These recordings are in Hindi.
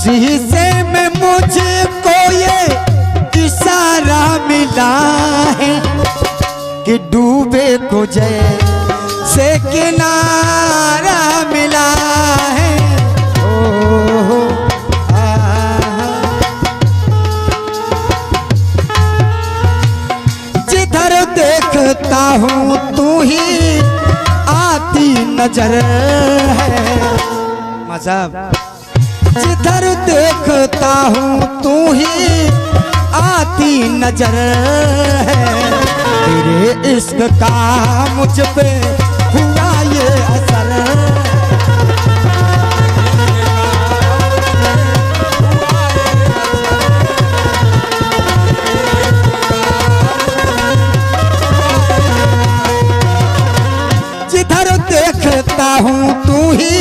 शीशे में मुझको ये इशारा मिला है कि डूबे को जैसे किनारा मिला है। ओ जिधर देखता हूँ तू ही आती नजर है। मतलब जिधर देखता हूँ तू ही आती नजर है। तेरे इश्क का मुझ पे हुआ ये असर। जिधर देखता हूँ तू ही,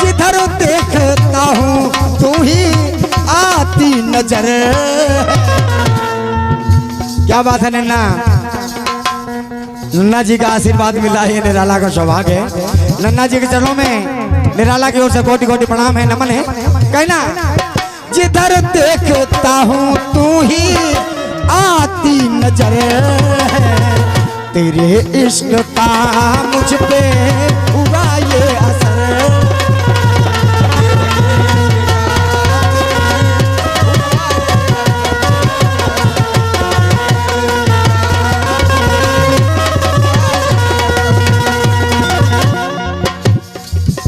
जिधर देखता हूँ तू ही आती नजर। क्या बात है नन्ना, नन्ना जी का आशीर्वाद मिला है, निराला का सौभाग्य है। नन्ना जी के चरणों में निराला की ओर से कोटि कोटि प्रणाम है, नमन है। कहना जिधर देखता हूँ तू ही आती नजर है। तेरे इश्क का मुझ पे हुआ ये असर।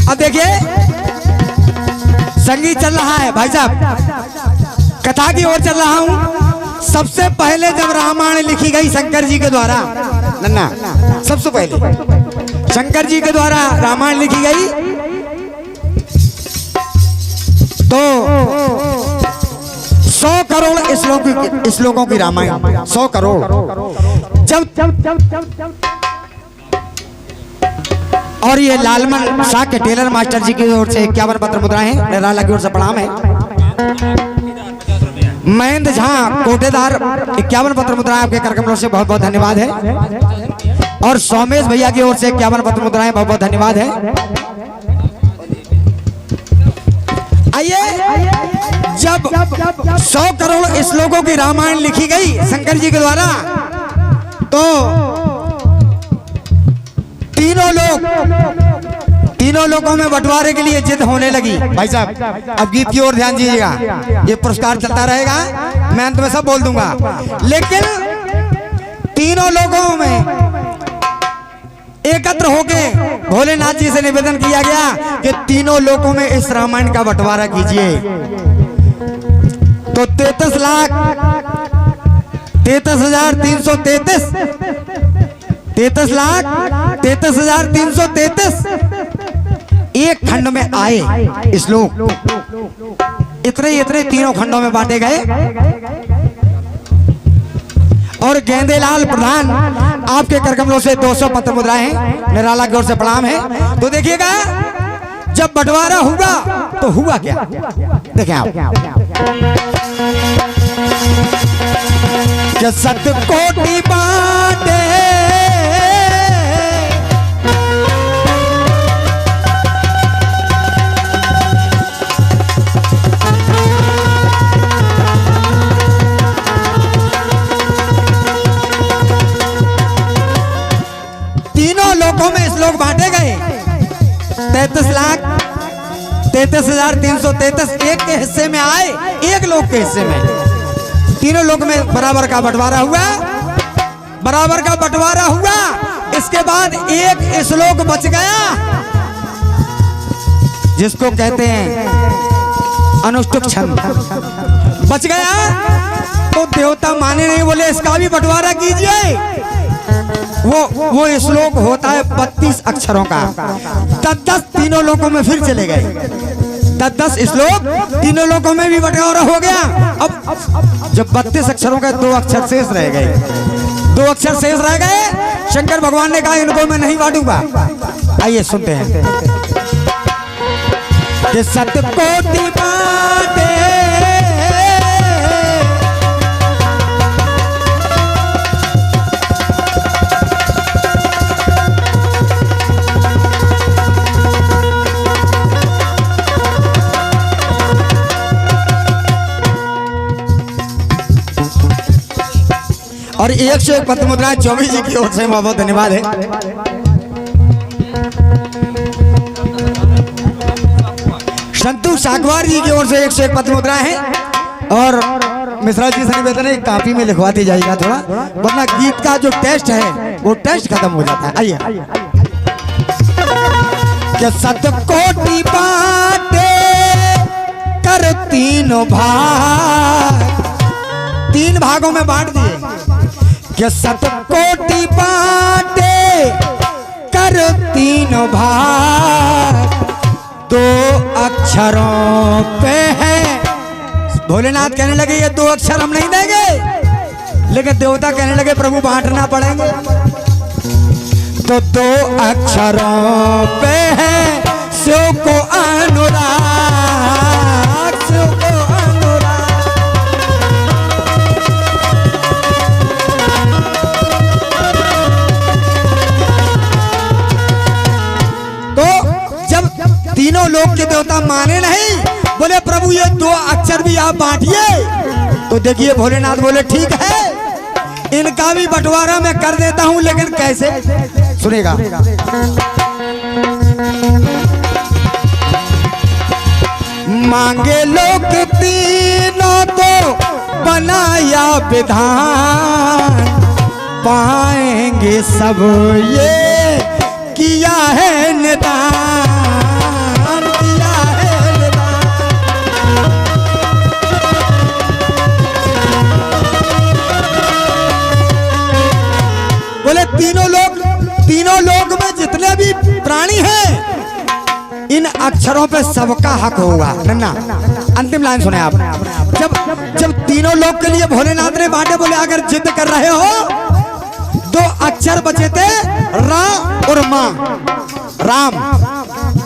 अब देखिए संगीत चल रहा है भाई साहब, कथा की ओर चल रहा हूं। सबसे पहले जब रामायण लिखी गई शंकर जी के द्वारा, नन्ना सबसे पहले शंकर जी के द्वारा रामायण लिखी गई तो 100 करोड़ श्लोकों की रामायण, 100 करोड़। जब और ये लालमन शाह के टेलर मास्टर जी की ओर से 51 पत्र मुद्राएं हैं, निराला की ओर से प्रणाम है। महेंद्र झा कोटेदार 51 पत्र मुद्राएं आपके करकमलों से बहुत बहुत धन्यवाद है। और सोमेश भैया की ओर से 51 पत्र मुद्राएं बहुत बहुत धन्यवाद है। आइए, जब 100 करोड़ श्लोकों की रामायण लिखी गई शंकर जी के द्वारा तो तीनों लोगों में बंटवारे के लिए जिद होने लगी। भाई साहब अब गीत की ओर ध्यान दीजिएगा, ये पुरस्कार चलता रहेगा, मैं अंत में सब बोल दूंगा। लेकिन तीनों लोगों में एकत्र होके भोलेनाथ जी से निवेदन किया गया कि तीनों लोगों में इस रामायण का बंटवारा कीजिए। तो 33 लाख 33,333 33,33,333 एक खंड में आए श्लोक, इतने तीनों खंडों में बांटे गए। और गेंदेलाल प्रधान आपके करकमलों से 200 पत्र मुद्राएं हैं, निराला की ओर से प्रणाम है। तो देखिएगा जब बंटवारा हुआ तो हुआ क्या, देखें आप। कि सत कोटि बांटे लोगों में श्लोक बांटे गए। 33,33,333 एक के हिस्से में आए, एक लोग के हिस्से में। तीनों लोग में बराबर का बंटवारा हुआ, बराबर का बंटवारा हुआ। इसके बाद एक श्लोक बच गया जिसको कहते हैं अनुष्टुप छंद, बच गया। तो देवता माने नहीं, बोले इसका भी बंटवारा कीजिए। वो श्लोक होता है 32 अक्षरों का। 10 तीनों लोगों में फिर चले गए। 10 श्लोक तीनों लोगों में भी बंटवारा हो गया। अब जब 32 अक्षरों का 2 अक्षर शेष रह गए, 2 अक्षर शेष रह गए। शंकर भगवान ने कहा इनको मैं नहीं बांटूंगा। आइए सुनते हैं। कि सत कोटि बांटे और 101 पत्र मुद्राएं चौबी जी की ओर से बहुत बहुत धन्यवाद है। संतू सागवार जी की ओर से 101 पत्र मुद्राएं हैं। और मिश्रा जी से निवेदन है कापी में लिखवाती जाएगा थोड़ा, वरना गीत का जो टेस्ट है वो टेस्ट खत्म हो जाता है। आइए। कि सतकोटि बाटे कर तीनों भाग, 3 भागों में बांट दिए। कि सतकोटि बाटे कर 3 भाग, 2 अक्षरों पे है। भोलेनाथ कहने लगे ये 2 अक्षर हम नहीं देंगे, लेकिन देवता कहने लगे प्रभु बांटना पड़ेंगे। तो 2 अक्षरों पे है शिव को अनुराग, शिव को अनुराग। तो जब तीनों लोग के देवता माने नहीं, बोले प्रभु ये 2 अक्षर भी आप बांटिए, तो देखिए भोलेनाथ बोले ठीक है, इनका भी बंटवारा मैं कर देता हूं, लेकिन कैसे सुनेगा। मांगे लोग तीनों तो बनाया विधान, पाएंगे सब ये किया है निदान, किया है निदान। बोले तीनों लोग में जितने भी प्राणी हैं, इन अक्षरों पे सबका हक होगा। नन्ना अंतिम लाइन सुने आप। जब तीनों लोग के लिए भोलेनाथ ने बांटे, बोले अगर जिद कर रहे हो 2 अक्षर बचे थे रा और मां, राम।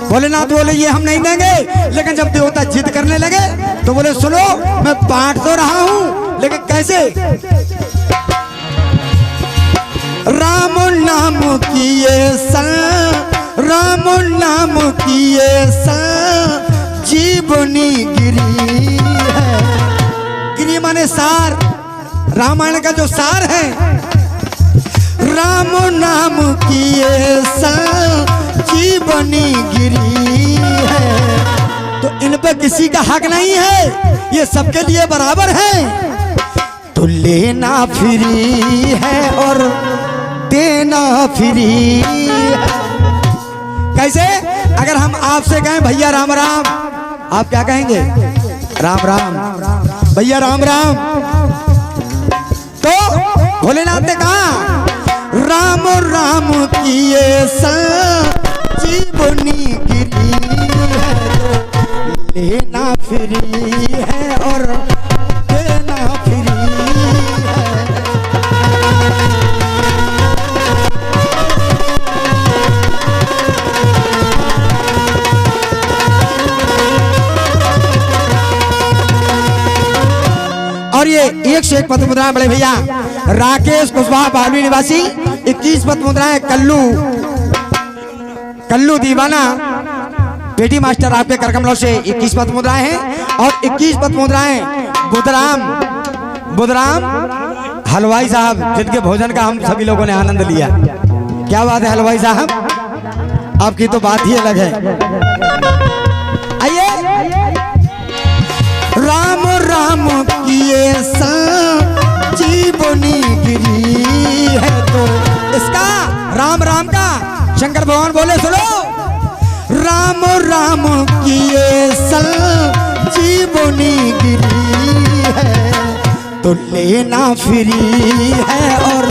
भोलेनाथ बोले ये हम नहीं देंगे, लेकिन जब देवता जिद करने लगे तो बोले सुनो मैं बांट तो रहा हूं, लेकिन कैसे। राम नाम किए सन, राम नाम किए सन, जीवनी गिरी है। गिरी माने सार, रामायण का जो सार है। राम नाम किए सन, जीवनी गिरी है। तो इन पे किसी का हक नहीं है, ये सबके लिए बराबर है। तो लेना फ्री है और देना फ्री है। कैसे? अगर हम आपसे कहें भैया राम राम, आप क्या कहेंगे? राम राम। भैया राम राम। तो भोलेनाथ ने कहा राम राम किए संजीवनी गिरी है, लेना फ्री है और देना फ्री है। और ये 101 पत्र मुद्राएं बड़े भैया राकेश कुशवाहा बावली निवासी, 21 पत्र मुद्राएं कल्लू दीवाना पेटी मास्टर आपके करकमलों से 21 पत्र मुद्राएं हैं। और 21 पत्र मुद्राएं बुधराम हलवाई साहब, जिनके भोजन का हम सभी लोगों ने आनंद लिया। क्या बात है हलवाई साहब, आपकी तो बात ही अलग है। आइए। राम राम किए संजीवनी गिरी है, तो इसका राम राम का शंकर भगवान बोले सुनो, राम राम किए संजीवनी गिरी है, तो लेना फ्री है और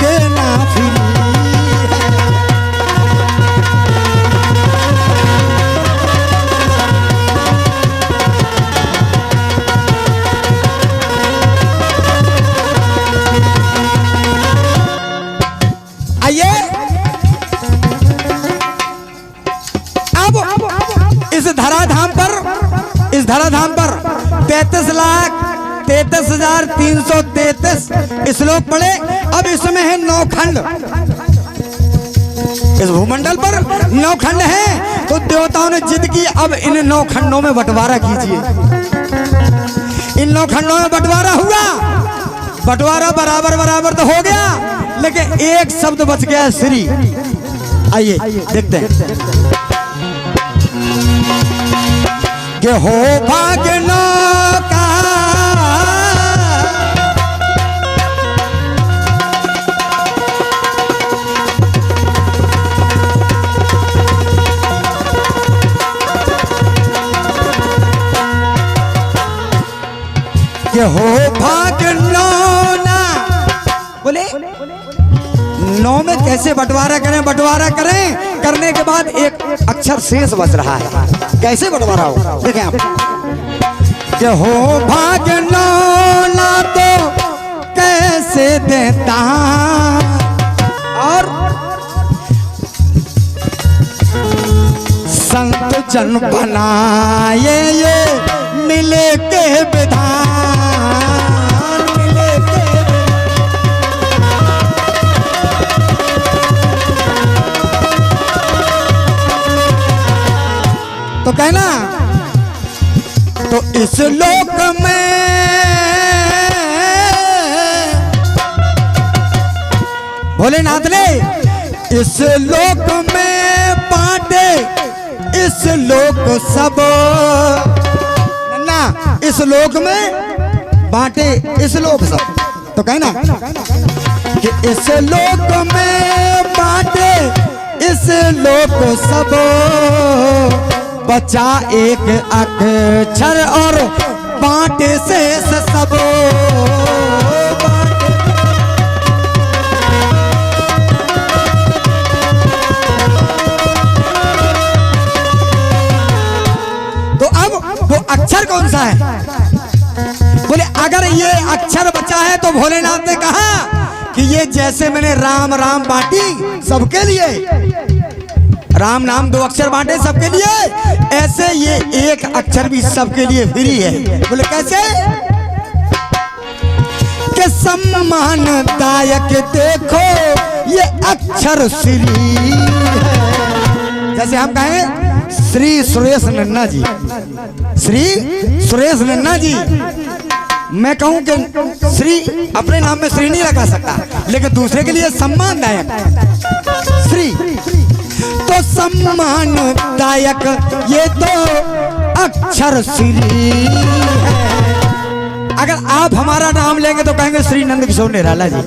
देना फ्री है। आइए अब इस धराधाम पर 33,33,333 श्लोक पढ़े। अब इसमें है 9 खंड, इस भूमंडल पर 9 खंड है। तो देवताओं ने जिद की अब इन 9 खंडों में बंटवारा कीजिए। इन 9 खंडों में बंटवारा हुआ। बंटवारा बराबर बराबर तो हो गया, लेकिन एक शब्द बच गया, श्री। आइए देखते हैं कि हो भाग्य का हो भाग्य ना, बोले नौ में कैसे बंटवारा करें? बंटवारा करें, करने के बाद एक अक्षर शेष बच रहा है, कैसे बंटवारा हो देखें आप। कि हो भाग्य ना तो कैसे देता, और संत जन बनाए ये मिले के विधान, मिले के तो कहना तो इस लोक में भोलेनाथ ने इस लोक में बांटे इस लोक सब, इस लोक में बांटे इस लोक सब। तो कहना कि इस लोक में बांटे इस लोक सब, बचा एक अक्षर और बांटे शेष सब। तो अब वो अक्षर कौन सा है? बोले अगर ये अक्षर बचा है तो भोलेनाथ ने कहा कि ये जैसे मैंने राम राम बांटी सबके लिए, राम नाम 2 अक्षर बांटे सबके लिए, ऐसे ये एक अक्षर भी सबके लिए फ्री है। बोले कैसे? कि सम्मानदायक देखो ये अक्षर श्री है। जैसे हम कहें श्री सुरेश नन्ना जी, श्री सुरेश नन्ना जी, मैं कहूं कि श्री अपने नाम में श्री नहीं लगा सकता, लेकिन दूसरे के लिए सम्मानदायक श्री, तो सम्मानदायक ये तो अक्षर श्री है। अगर आप हमारा नाम लेंगे तो कहेंगे श्री नंद किशोर निराला जी,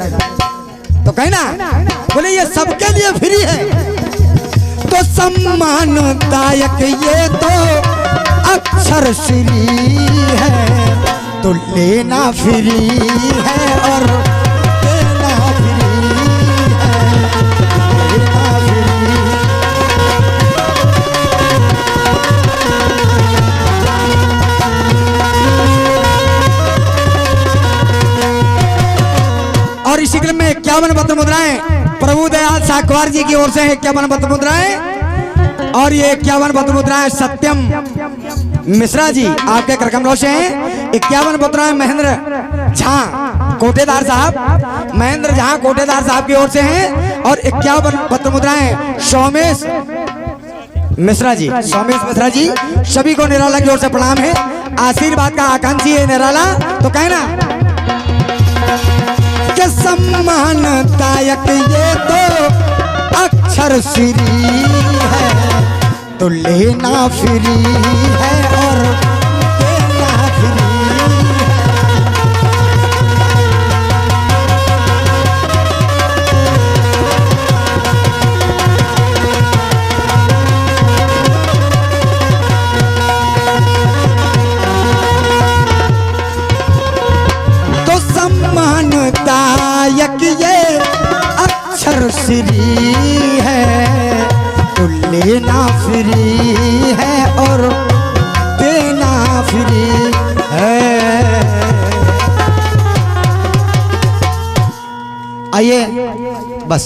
तो कहना बोले ये सबके लिए फ्री है। तो सम्मानदायक ये तो अक्षर श्री है, तो लेना फ्री है और देना फ्री है, लेना फ्री। और इसी क्रम में 51 पत्र मुद्राएं प्रभु दयाल साकवार जी की ओर से 51 पत्र मुद्राएं, और ये 51 पत्र मुद्राएं सत्यम मिश्रा जी आपके करकमराव से हैं। 51 पत्र महेंद्र झा कोटेदार साहब, महेंद्र झा कोटेदार साहब की ओर से हैं। और 51 पत्र मुद्राएं सोमेश मिश्रा जी, सोमेश मिश्रा जी, सभी को निराला की ओर से प्रणाम है। आशीर्वाद का आकांक्षी है निराला। तो कहना कि सम्मानदायक ये तो अक्षर श्री है, तो लेना फ्री है और देना फ्री है। तो सम्मानदायक ये अक्षर श्री है, तो लेना फ्री है और देना फ्री है। आइए बस।